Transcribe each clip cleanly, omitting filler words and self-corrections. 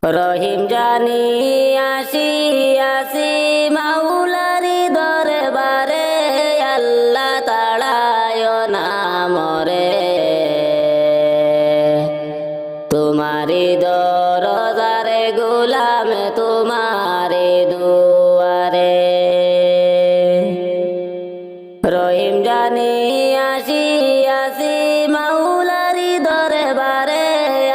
রহিম জানি আসি আসি মাওলারি দরবারে, আল্লাহ তাড়ায় নামরে। তোমারি দরজারে গোলাম তোমারি দুয়ারে। রহিম জানি আসি আসি মাওলারি দরবারে,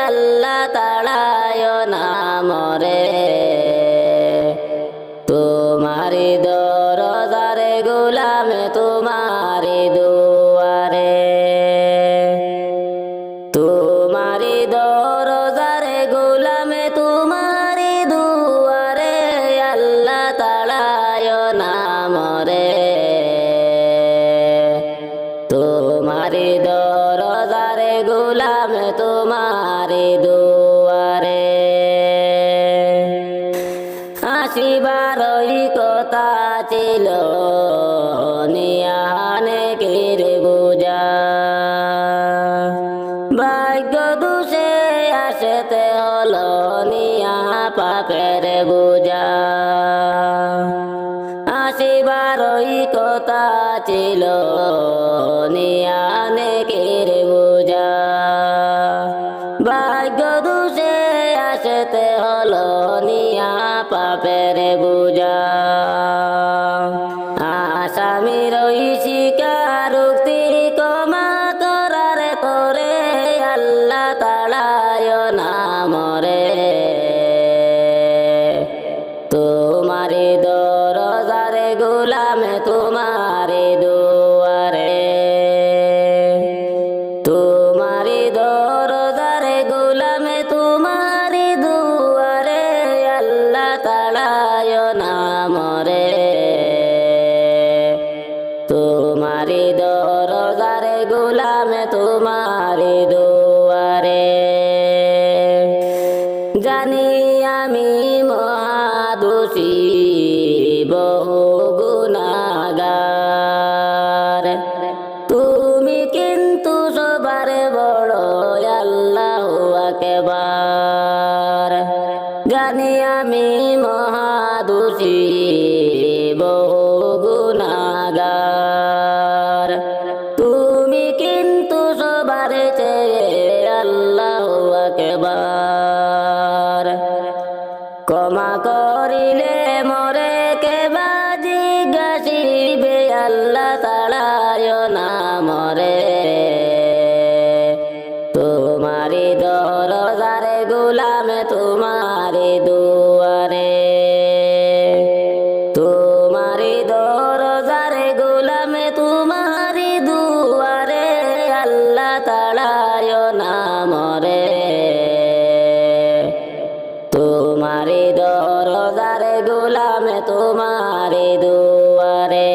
আল্লাহ তাড়ায় নামরে। তোমারি দরজারে গোলাম তোমারি দুয়ারে। তোমারি দরজারে গোলাম তোমারি দুয়ারে, আল্লাহ তাড়ায় নামরে। তোমারি দরজারে গোলাম তোমারি দুয়ারে। আসিবারই কথা ছিল নিয়ানে কিরে বুঝা, ভাগ্য দোষে আসতে হলো নিয়া পাপের বুঝা। আসিবারই কথা ছিল নিয়ানে কিরে বুঝা, ভাগ্য দোষে আসতে হলো নিয়া পাপের বুঝা। আসামির ওই স্বীকারোক্তি ক্ষমা করার করে, আল্লাহ তাড়ায় নামরে। তোমারি দরজারে গোলাম তোমারি দুয়ারে। তোমারি দরজারে গোলাম তোমারি দুয়ারে, আল্লাহ তাড়ায় নামরে। তোমারি দরজারে গোলাম তোমারি দুয়ারে। জানি আমি মহাদোষী বহু গুনাহগার, তুমি কিন্তু সবার বড় আল্লাহু আকবার। জানি আমি মহাদোষী বহু গুনাহগার, তুমি কিন্তু সবার চেয়ে আল্লাহু আকবার। ক্ষমা করিলে মরে কেবা জিজ্ঞাসিবে, আল্লাহ তাড়ায় নামরে। তোমারি দরজারে গোলাম তোমারি দুয়ারে। তোমারি দরজারে গোলাম তোমারি দুয়ারে, আল্লাহ তাড়ায় নামরে। তোমারি দরজারে গোলাম তোমারি দুয়ারে।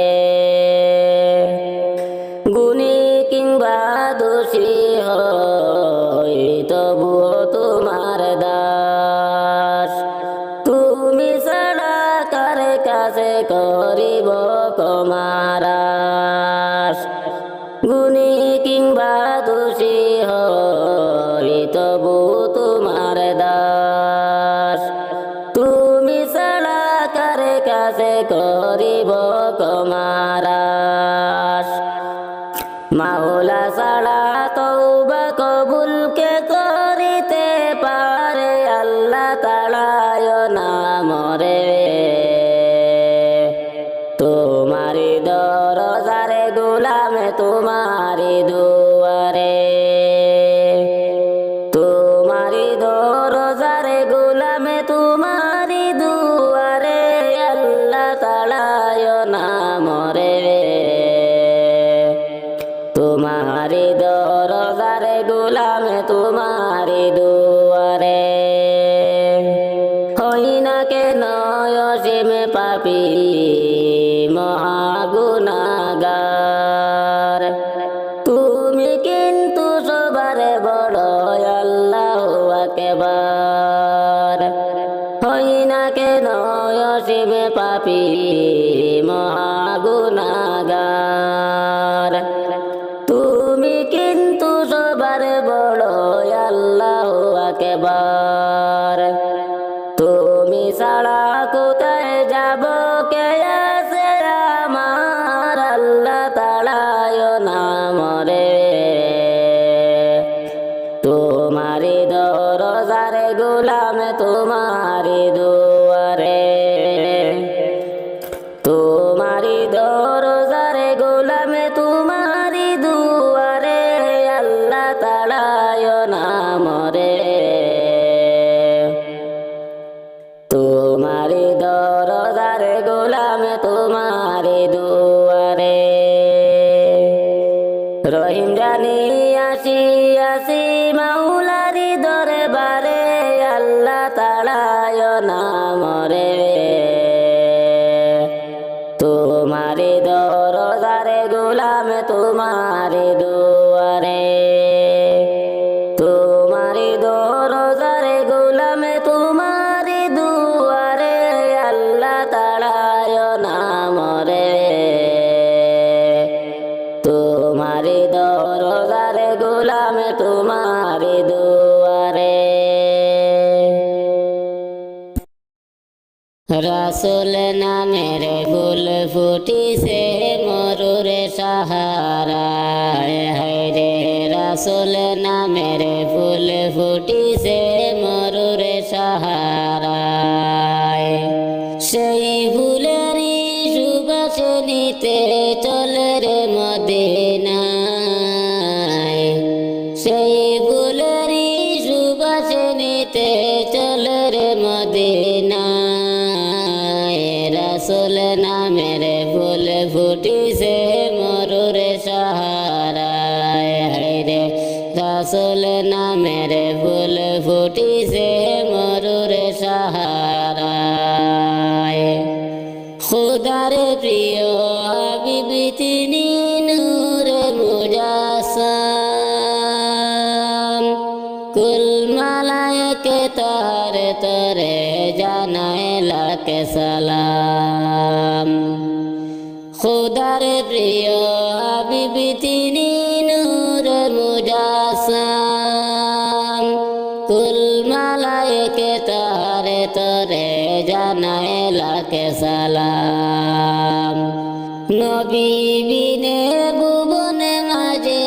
গুণী কিংবা দোষী হই তবুও তোমার দাস, তুমি ছাড়া কার কাছে করিব ক্ষমার আশ। গুণী কিংবা দোষী হই তবু তোমার দাস, তুমি ছাড়া কার কাছে করিব ক্ষমার আশ। মাওলা ছাড়া তওবা কবুল কে করিতে পারে, আল্লাহ তাড়ায় নামরে। তোমারি দরজারে গোলাম তোমারি দুয়ারে। তোমারি দরজারে গোলাম তোমারি দুয়ারে, আল্লাহ তাড়ায় নামরে। তোমারি দরজারে গোলাম তোমারি দুয়ারে। হই না কেন অসীম পাপী মহাগুনাহগার, তুমি কিন্তু সবার বড় আল্লাহু আকবার। হই না কেন অসীম পাপী মহাগুনাহগার, তুমি কিন্তু সবার বড় আল্লাহু আকবার। তুমি ছাড়া কোথায় যাব, কে আছে আমার আল্লাহ তাড়ায় না মরে। তোমারি দরজারে গোলাম তোমারি দুয়ারে, তোমারি দরজারে গোলাম তোমারি দুয়ারে, আল্লাহ তাড়ায় না মরে। তোমারি দরজারে গোলাম তোমারি দুয়ারে, রহিম জানি আসি আসি মাওলারি দরবারে, আল্লাহ তাড়ায় না মরে। তোমারি দরজারে গোলাম তোমারি দুয়ারে, তোমারি দরজারে গোলাম তোমারি দুয়ারে, আল্লাহ তাড়ায় না মরে। তোমারি দরজারে গোলাম তোমারি দুয়ারে। রাসূল নামের ফুল ফুটিছে মরুরে সাহারায়, হায়রে রাসূল নামের ফুল ফুটিছে মরুরে সাহারায়। সেই ফুলেরই সুবাস নিতে চলে রে মদিনায়, সেই ফুলেরই সুবাস নিতে চলে রে মদিনায়। রাসূল নামের ফুল ফুটিছে মরুরে সাহারায়, হায়রে রাসূল নামের ফুল ফুটিছে মরুরে সাহারায়। খুদার প্রিয় হাবিব তিনি নূরে মুজাসসাম, কুল মালায়েকে তার তরে জানায় লাখ সালাম। খুদার প্রিয় হাবিব তিনি নূরে মুজাসসাম, কুল মালায়েকে তার তরে জানায় লাখ সালাম। নবী বিনে ভুবনে মাঝে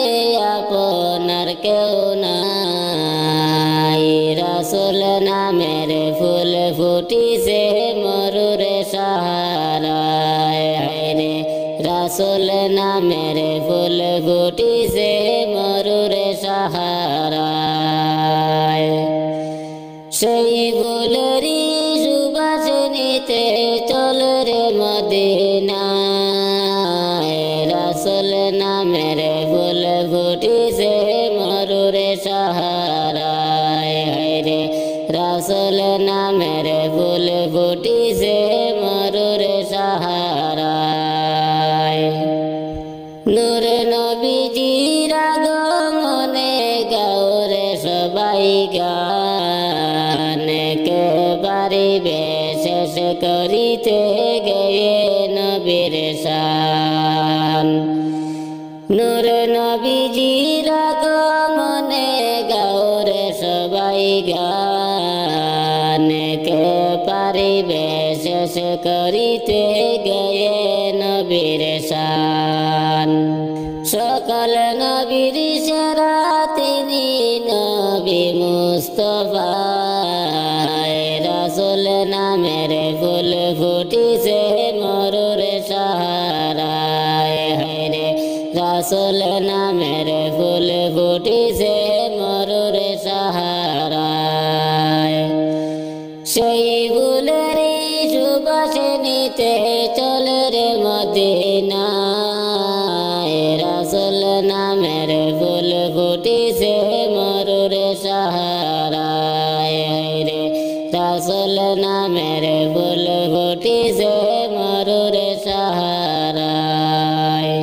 আপনার কেউ নাই, রাসূল নামের ফুল ফুটিছে মরুরে সাহারায়, হায়রে রাসূল নামের ফুল ফুটিছে মরুরে সাহারায়। সেই ফুলেরই সুবাস নিতে চল রে মদিনায়, রাসূল নামের ফুল ফুটিছে মরুরে সাহারায়, হায়রে রাসূল নামের ফুল ফুটিছে মরুরে সাহারায়। নূর নবীজির আগমনে গাওরে সবাই গান, কে পারিবে শেষ করিতে গেয়ে নবীর শান। নূর নবীজির আগমনে গাওরে সবাই গান, কে পারিবে শেষ করিতে গেয়ে নবীর শান। সকল নবীর সেরা তিনি নবী মুস্তাফা, রাসূল নামের ফুল ফুটিছে মরুরে সাহারায়, হায়রে রাসূল নামের ফুল ফুটিছে মরুরে সাহারায়। সেই ফুলেরই সুবাস নিতে চলে রে মদিনায়, রাসূল নামের ফুল ফুটিছে মরুরে সাহারায়, হায়রে রাসূল নামের ফুল ফুটিছে মরুরে সাহারায়।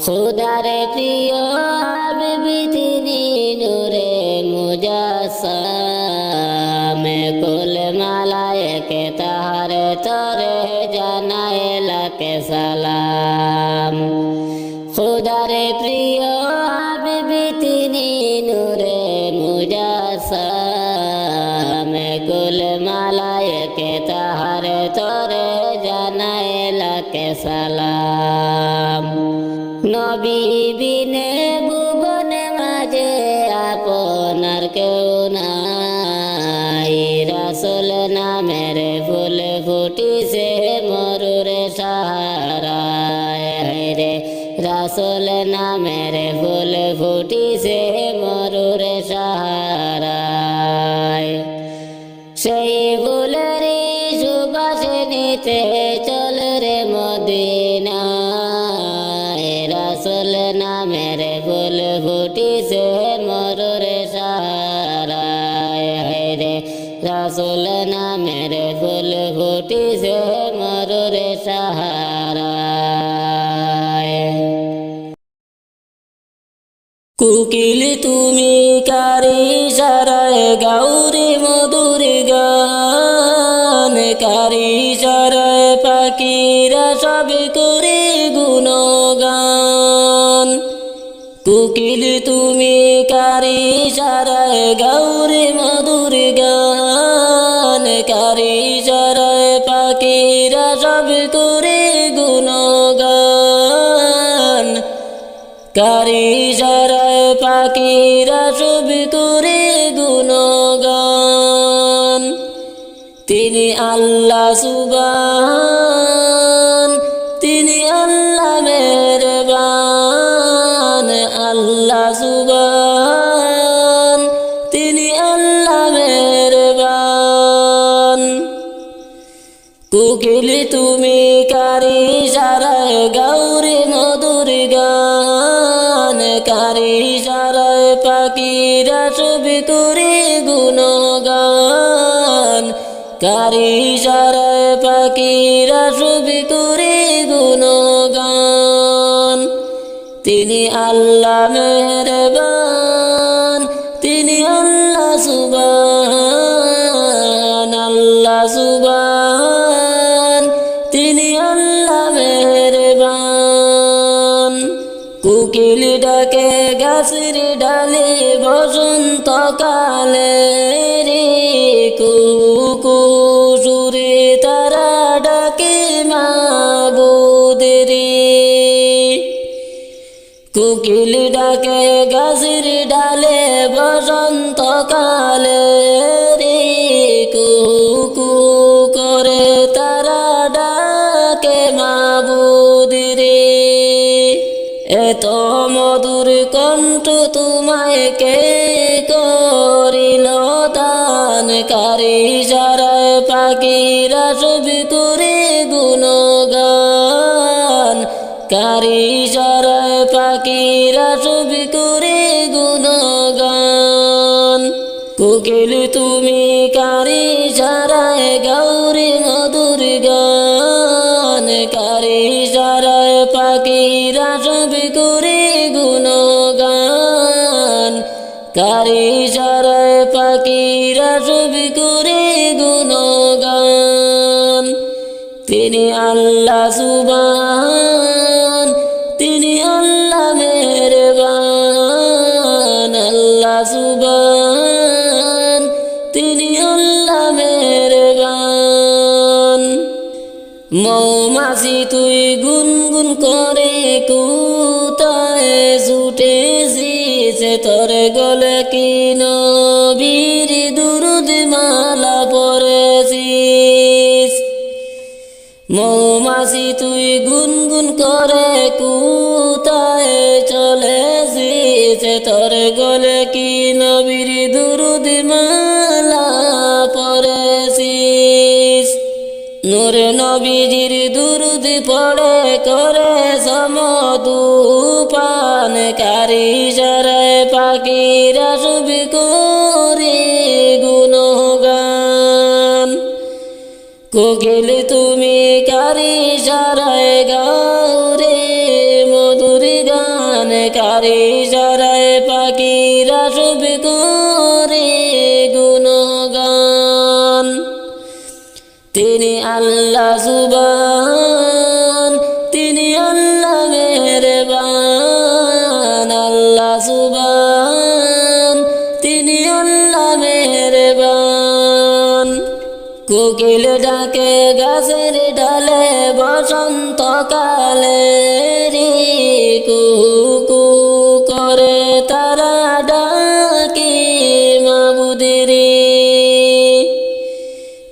খুদার প্রিয় হাবিব তিনি নূরে মুজাসসাম, কুল মালায়েকে তাহার তরে জানায় লাখ সালাম। খুদার প্রিয় হাবিব তিনি নূরে মুজাসসাম, কুল মালায়েকে তাহারে তরে জানায় লাখে সালাম। নবী বিনে ভুবনে মাঝে আপনার কেউ নাই, রাসূল নামের ফুল ফুটিছে মরুরে সাহারায় রে, রাসূল নামের ফুল ফুটিছে মরুরে সাহারায়। সেই ফুলেরই সুবাসে নিতে চল রে মদিনায়, রাসূল নামের ফুল ফুটিছে মরুরে সাহারায় রে, রাসূল নামের ফুল ফুটিছে মরুরে সাহারায়। কোকিল তুমি কারি সারায় গাউরে মধুর গান, কারি সারায় পাখিরা সব করে গুণগান। কোকিল তুমি কারি সারায় গাউরে মধুর গান, কারি সারায় পাখিরা সব করে গুণগান। কারি সারায় পাখিরা সব করে গুণগান। তিনি আল্লাহ সুবহান, তিনি আল্লাহ মেহেরবান, আল্লাহ সুবহান, তিনি আল্লাহ মেহেরবান। কোকিল তুমি কারি সারায় গাউরে মধুর গান, কারি সারায় পাখিরা সব করে গুণগান, কারি সারায় পাখিরা সব করে গুণগান। তিনি আল্লাহ মেহেরবান, তিনি আল্লাহ সুবহান, আল্লাহ সুবহান, তিনি আল্লাহ মেহেরবান। কোকিল ডাকে গাছের ডালে বসন্ত কালে রে, কুকু সুরে তারা ডাকে মাবুদ রে। কোকিল ডাকে গাছের ডালে বসন্ত কালে রে, কুকু করে তারা ডাকে মাবুদ রে। এত মধুর কণ্ঠ তোমায় কে করিল দান, কারি সারায় পাখিরা সব করে গুণগান, কারি সারায় পাখিরা সব করে গুণগান। কোকিল তুমি কারি সারায় গাউরে মধুর গান, কারি সারায় পাখিরা সব করে গুণগান, কারি সারায় পাখিরা সব করে গুণগান। তিনি আল্লাহ সুবহান, তিনি আল্লাহ মেহেরবান, আল্লাহ সুবহান, তিনি আল্লাহ মেহেরবান। মৌমাছি তুই গুনগুন করে কোথায় ছুটেছিস, তোর গলে কি নবীর দুরুদ মালা পরেছিস। মৌমাছি তুই গুনগুন করে কোথায় চলেছিস, তোর গলে কি নবীর দুরুদ মালা পরেছিস। নূর নবীজির দুরুদ পড়ে করে সমধুপান, কারি সারায় পাখিরা সব করে গুণগান। কোকিল তুমি কারি সারায় গাউরে মধুর গান, কারি সারায় পাখিরা সব করে গুণগান। তিনি আল্লাহ সুবহান, তিনি আল্লাহ মেহেরবান, আল্লাহ সুবহান, তিনি আল্লাহ মেহেরবান। কোকিল ডাকে গাছের ডালে বসন্তকালে রে, কুহু করে তারা ডাকে মাবুদেরে।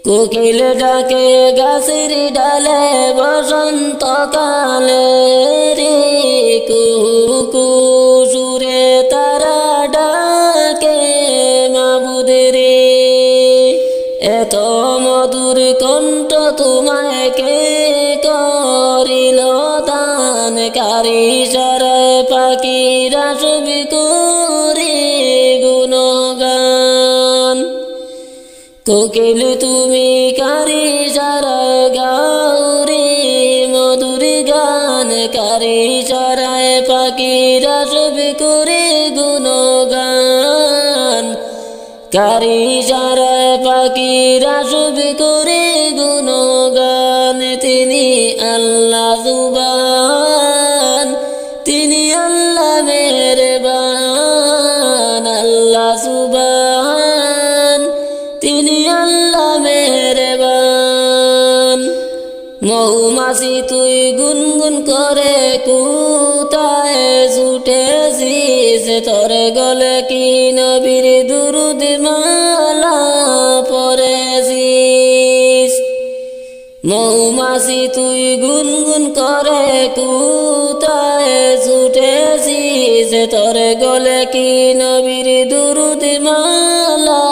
কোকিল ডাকে গাছের ডালে বসন্তকালে রে, কুহু সুরে তারা ডাকে মাবুদেরে। এত মধুর কণ্ঠ তোমায় কে করিল দান, কারি সারায় পাখিরা সবই করে গুণগান। কোকিল তুমি কারি সারায় গাও রে মধুর গান, কারি সারায় পাখিরা সবই করে গুণগান। কারি সারায় পাখিরা সবই করে গুণগান। তিনি আল্লাহ সুবহান, তিনি আল্লাহ মেহেরবান। আল্লাহ সুবহান, তিনি আল্লাহ মেহেরবান। মৌমাছি তুই গুনগুন করে কোথায় ছুটেছিস, তোর গলে কি নবীর দুরুদ মালা পরেছিস। মৌমাছি তুই গুনগুন করে কোথায় ছুটেছিস, তোর গলে কি নবীর দুরুদ মালা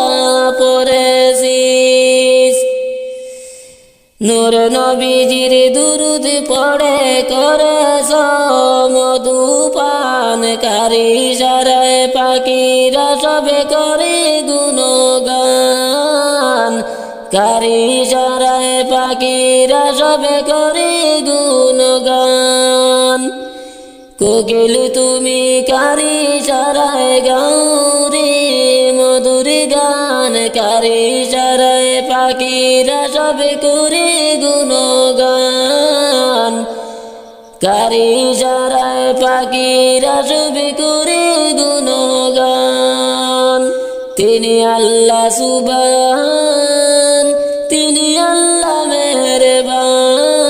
পরেছিস। নূর নবীজির দুরুদ পড়ে করেছ মধুপান, কারি সারায় পাখিরা সবে করে গুণগান। কারি সারায় পাখিরা সবে করে গুণগান। কোকিল তুমি কারি সারায় গাও রে মধুর গান, কারি সারায় পাখিরা সবে করে গুণগান। কারি সারায় পাখিরা সবে করে গুণগান। তিনি আল্লাহ সুবহান, তিনি আল্লাহ মেহেরবান।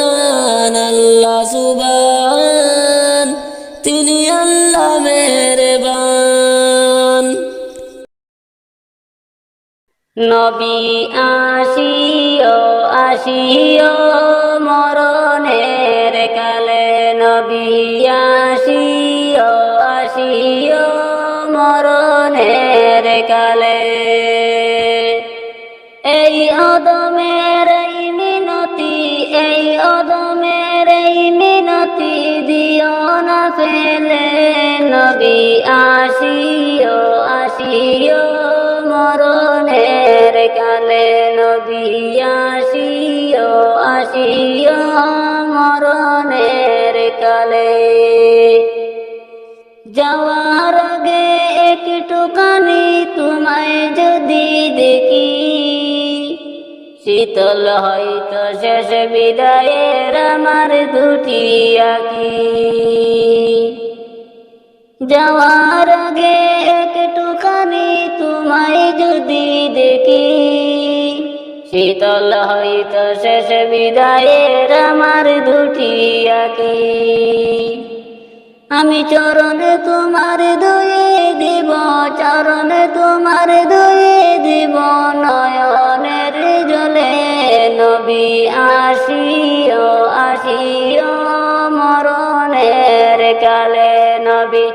আল্লাহ সুবহান, তিনি আল্লাহ মেহেরবান। নবী আসিও আসিও মরণের কালে, নবী আসিও আসিও মরণের কালে। এই অদমের এই মিনতি, এই অদমের এই মিনতি দিও না ফেলে, নবী আসিও আসিও মরণের কালে। নবী আসিও আসিও মরণের কালে। যাওয়ার আগে একটুখানি তোমায় যদি দেখি, শীতল হয়তো শেষ বিদায়ের আমার দুটি আঁখি। যাওয়ার আগে একটুখানি তোমায় যদি দেখি, শীতল হয়তো শেষ বিদায়ের আমার দুটি আঁখি। আমি চরণ তোমার ধুয়ে দিব, চরণ তোমার ধুয়ে দিব নয়নের জলে। নবী আসিও আসিও মরণের কালে, নবী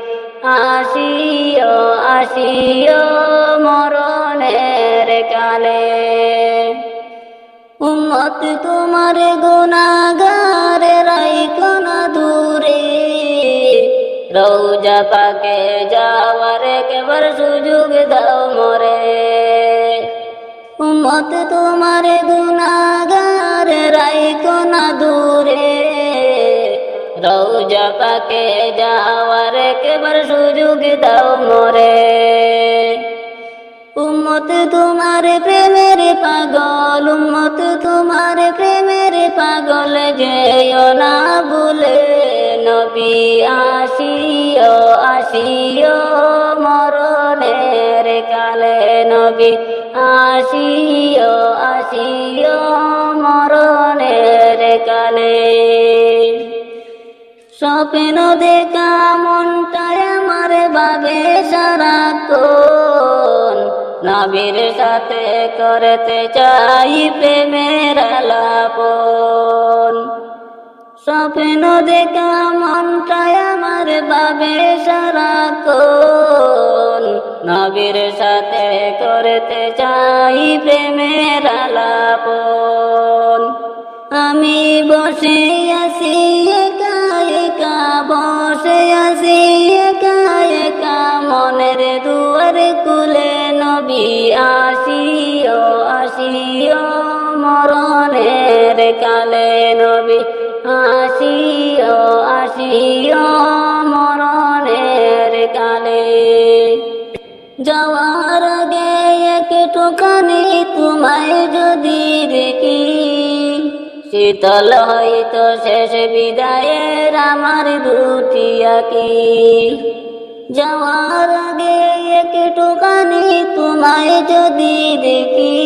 আসিও আসিও মরণের কালে। উম্মত তোমার গুনাহগার রাইখো না দূরে, রওজা পাকে যাওয়ার একবার সুযোগ দাও মোরে। উম্মত তোমার গুনাহগার রাইখো না দূরে, রওজা পাকে যাওয়ার একবার সুযোগ দাও মোরে। উম্মত তোমার প্রেমের পাগল, উম্মত তোমার প্রেমের পাগল, যেও না ভুলে। নবী আসিও আসিও মরণের কালে, নবী আসিও আসিও কালে। স্বপ্ন দেখা মনটায় আমার ভাবে সারাক্ষণ, নবীর সাথে করতে চাই প্রেমের আলাপন। স্বপ্ন দেখা মনটায় আমার ভাবে সারাক্ষণ, নবীর সাথে করতে চাই প্রেমের আলাপন। আমি বসে আছি একা একা, বসে আছি একা একা, মনের দুয়ার খুলে নবী আসিও আসিও মরণের কালে। নবী আসিও আসিও মরণের কালে। যাওয়ার আগে একটুখানি তোমায় যদি দেখি, শীতল হয়তো শেষ বিদায়ের আমার দুটি আঁখি। যাওয়ার আগে একটুখানি তোমায় যদি দেখি,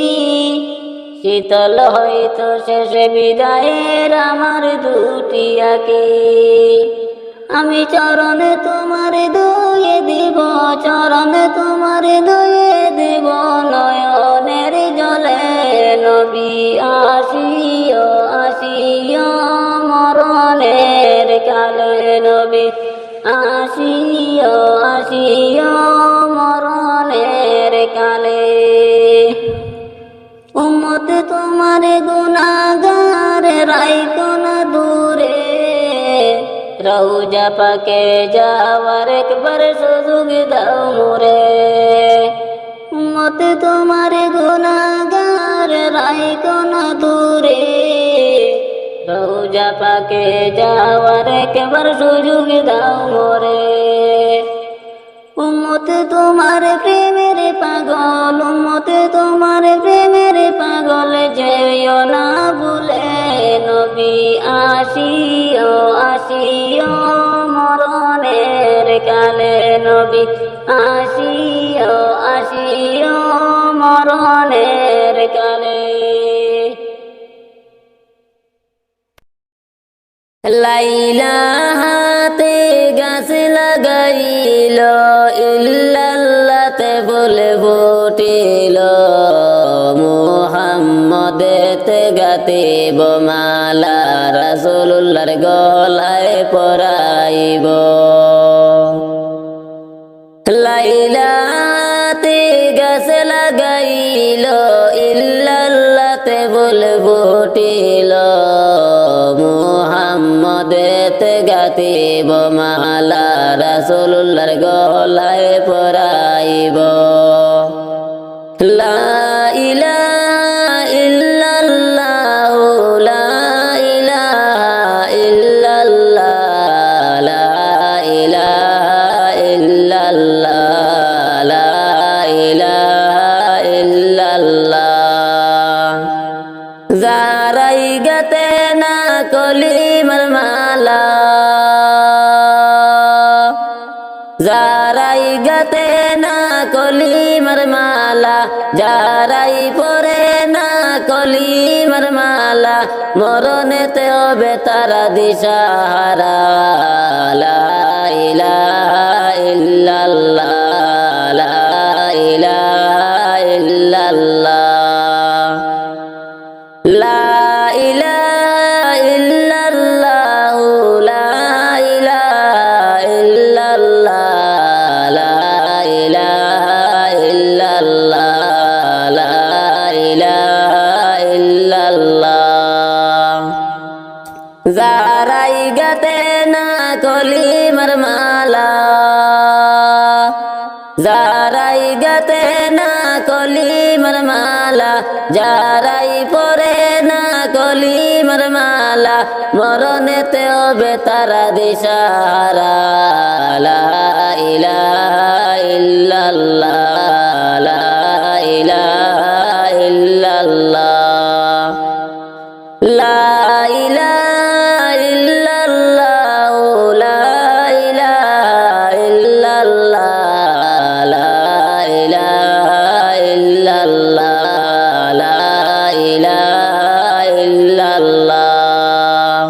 শীতল হয়তো শেষ বিদায়ের আমার দুটি আঁখি। আমি চরণ তোমার ধুয়ে দিব, চরণ তোমার ধুয়ে দিব নয়নের জলে। নবী আসিও আসিও মরণের কালে। নবী আসিও আসিও মরণের কালে। উম্মত তোমার গুনাহগার রাইখো না দূরে, রওজা পাকে যাওয়ার একবার সুযোগ দাও মোরে। উম্মত তোমার গুনাহগার রাইখো না দূরে, রওজা পাকে যাওয়ার একবার সুযোগ দাও মোরে। উম্মত তোমার প্রেমের পাগল, উম্মত তোমার প্রেমের পাগল, যেও না ভুলে। নবী আসিও আসিও মরণের কালে। নবী আসিও আসিও মরণের কালে। লাইলা হাতে গাছ লাগাইল, ইল্লাল্লাতে বলে ফুটিল, মুহাম্মদেতে গাতিব মালা, রাসূলুল্লাহর গলায় পরাইব। লাইলা হাতে গাছ লাগাইল, ইল্লাল্লাতে বলে ফুটিল, মুহাম্মদেতে গাতিব মালা, রাসূলুল্লাহর গলায় পরাইব। লা ইলাহা ইল্লাল্লাহ, লা ইলাহা ইল্লাল্লাহ, লা ইলাহা ইল্লাল্লাহ, লা ইলাহা ইল্লাল্লাহ। যারাই গাতে না কলিমার মালা, যারাই গাতে না কলিমার মালা, যারাই পরে না কলিমার মালা, মরণেতে হবে তারা দিশাহারা। লা ইলাহা ইল্লাল্লাহ, লা ইলাহা ইল্লাল্লাহ, লা ইলাহা ইল্লাল্লাহ, লা ইলাহা ইল্লাল্লাহ, লা ইলাহা ইল্লাল্লাহ, লা ইলাহা ইল্লাল্লাহ। যারাই গাতে না কলিমার মালা, যারাই গাতে না কলিমার মালা, যারাই পরে না কলিমার মালা, মরণেতে হবে তারা দিশাহারা। লা ইলাহা ইল্লাল্লাহ, লা ইলাহা ইল্লাল্লাহ, লা ইলাহা ইল্লাল্লাহ, লা ইলাহা ইল্লাল্লাহ, লা ইলাহা ইল্লাল্লাহ, লা ইলাহা ইল্লাল্লাহ।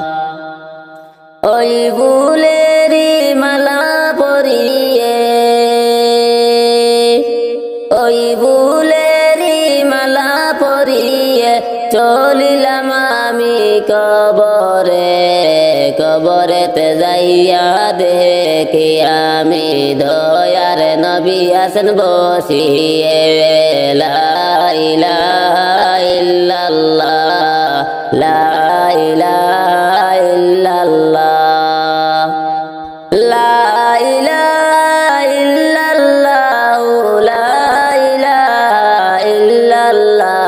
পরিয়ে চলিলাম আমি কবরে কবরেতে যাইয়া দেখি আমি দয়ার নবী আছেন বসিয়ে লা ইলাহা ইল্লাল্লাহ লা ইলাহা ইল্লাল্লাহ লা ইলাহা ইল্লাল্লাহ লা ইলাহা ইল্লাল্লাহ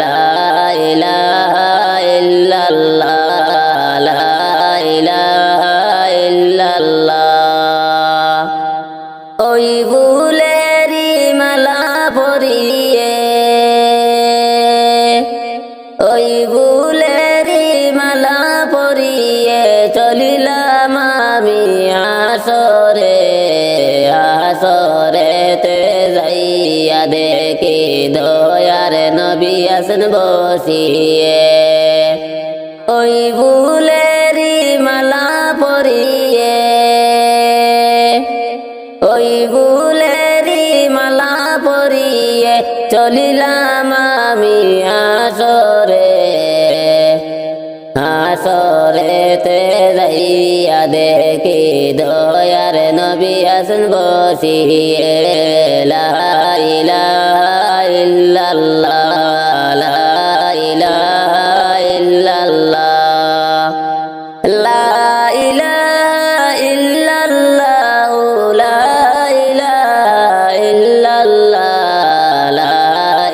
লা ইলাহা ইল্লাল্লাহ লা ইলাহা ইল্লাল্লাহ ওই ফুলেরি মালা পরিয়ে ওই ফুলেরি মালা পরিয়ে চলিলাম আমি আসরে আসরেতে যাইয়া দেখি দয়ার নবী আছেন বসিয়ে ওই ফুলেরি মালা পরিয়ে ওই ফুলেরি মালা পরিয়ে চলিলাম আমি আসরে আসরেতে যাইয়া দেখি দয়ার নবী আছেন বসিয়ে লা ইলাহা ইল্লাল্লাহ লা ইলাহা ইল্লাল্লাহ লা ইলাহা ইল্লাল্লাহ লা ইলাহা ইল্লাল্লাহ লা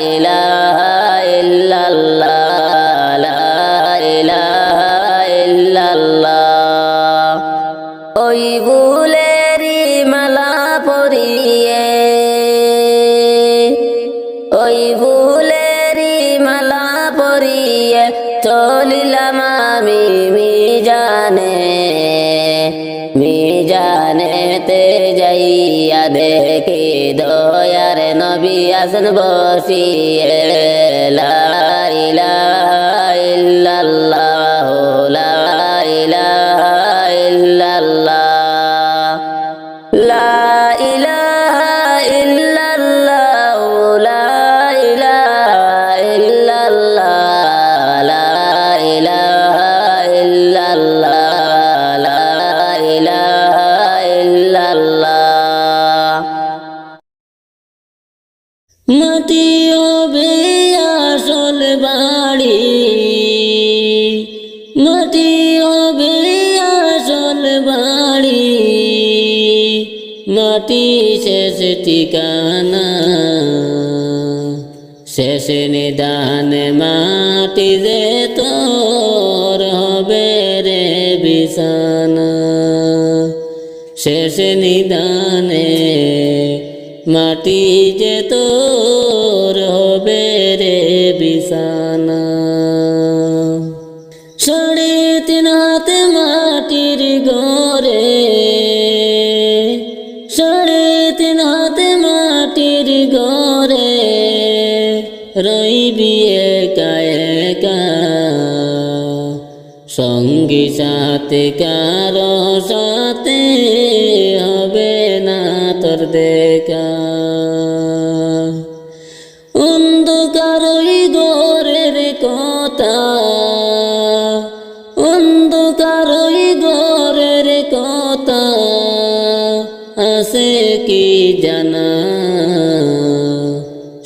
ইলাহা ইল্লাল্লাহ লা ইলাহা ইল্লাল্লাহ ওই ফুলেরি মালা পরিয়ে ওই ফুলেরি মালা পরিয়ে চলিলাম আমি মিজানেতে যাইয়া দেখি দয়ার নবী আছেন বসিয়ে লা ইলাহা ইল্লাল্লাহ লা ইলাহা ইল্লাল্লাহ লা ইলাহা ইল্লাল্লাহ লা ইলাহা ইল্লাল্লাহ লা ইলাহা ইল্লাল্লাহ লা ইলাহা ইল্লাল্লাহ মাটি হবে আসল বাড়ি মাটি হবে আসল বাড়ি মাটি শেষ ঠিকানা শেষ নিদান মাটি যে তোর হবে রে বিছানা শেষ নিদানে মাটি যে তোর হবে রে বিছানা 3.5 হাত মাটির ঘরে 3.5 হাত মাটির ঘরে রইবি একা একা সঙ্গী সাথে কারো সাথে হবে না তোর দেখা অন্ধকার ওই ঘরের কথা অন্ধকার ওই ঘরের কথা আছে কি জানা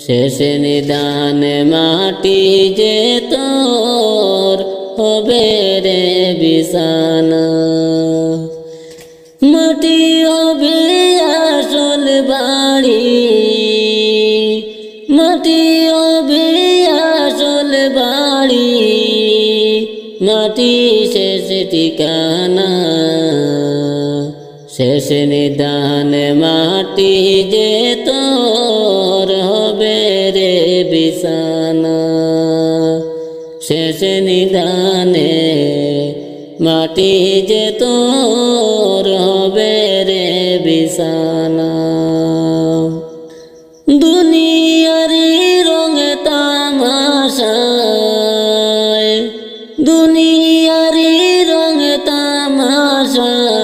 শেষ নিদান মাটি যে তোর হবে রে বিছানা মাটি হবে আসল বাড়ি মাটি হবে আসল বাড়ি মাটি শেষ ঠিকানা শেষ নিদান মাটি যে তোর হবে রে বিছানা শেষ নিদানে মাটি যে তোর হবে রে বিছানা দুনিয়ারি রঙে তামাশায় দুনিয়ারি রঙে তামাশায়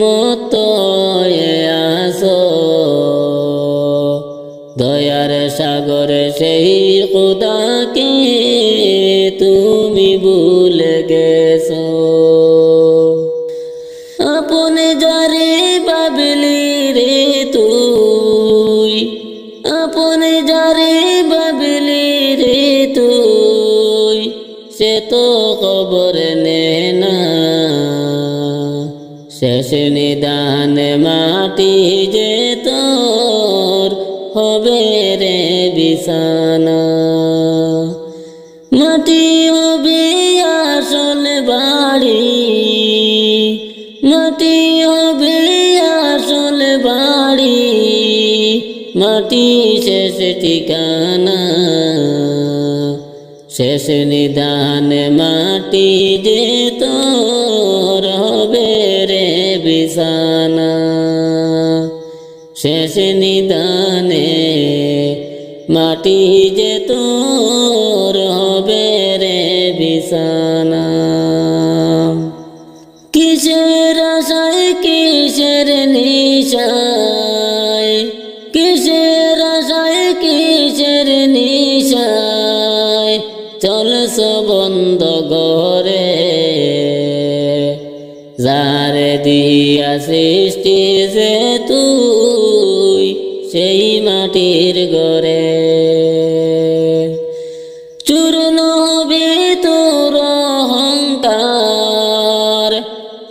মতো আসো দয়ার সাগর সেই খুদা আমাকে তুমি ভুলে গেছো। আপনে যারে ভাবলি রে তুই, আপনে যারে ভাবলি রে তুই, সে তো খবর নে না। শেষ নিদানে মাটি যে তোর হবে রে বিছানা। মাটি হবে আসল বাড়ি, মাটি হবে আসল বাড়ি, মাটি শেষ ঠিকানা। শেষ নিদানে মাটি যে তোর হবে রে বিছানা। শেষ নিদানে মাটি যে তোর হবে রে বিছানা। কিসের আশায় কিসের নিশায়, কিসের আশায় কিসের নিশায় চলছ বন্ধ ঘরে। যারে দিয়া সৃষ্টি যে তুই সেই মাটির ঘরে। চূর্ণ হবে তোর অহংকার,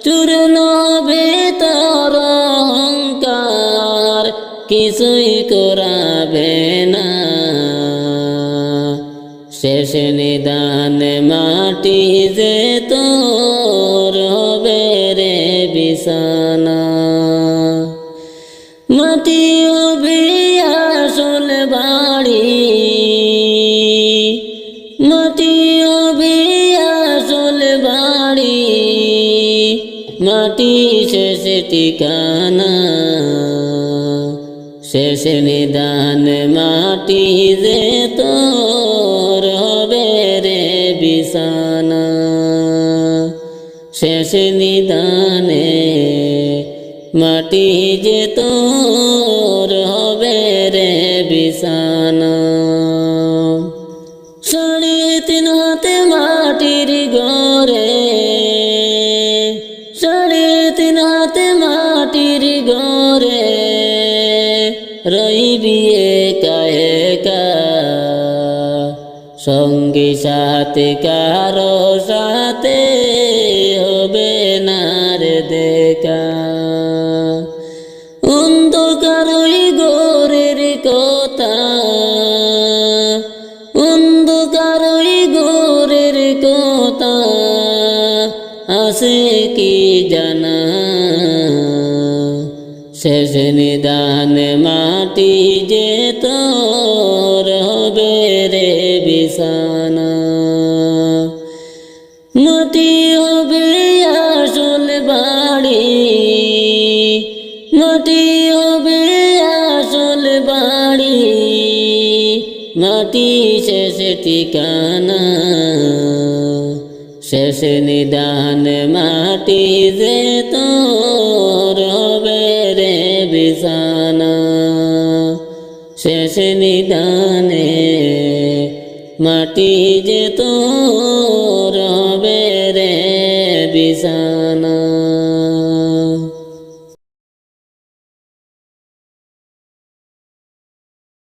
চূর্ণ হবে তোর অহংকার, কিছুই করাবে না। শেষ নিদানে মাটি যে তোর হবে রে বিছানা। মাটি হবে আসল বাড়ি, মাটি হবে আসল বাড়ি, মাটি শেষ ঠিকানা। শেষ নিদানে মাটি যে তোর হবে রে বিছানা। শেষ নিদানে মাটি যে তোর হবে রে বিছানা। 3.5 হাতে মাটির ঘরে, 3.5 হাতে মাটির ঘরে রইবি একা একা। সঙ্গী সাথে কারো সাথে হবে না রে দেখা। অন্ধকার ওই ঘরের কথা, অন্ধকার ওই ঘরের কথা আছে কি জানা। শেষ নিদানে মাটি যে তোর হবে রে বিছানা। মাটি হবে আসল বাড়ি, মাটি হবে আসল বাড়ি, মাটি শেষ ঠিকানা। শেষ নিদানে মাটি যে তোর হবে রে বিছানা। শেষ নিদানে মাটি যে তোর হবে রে বিছানা।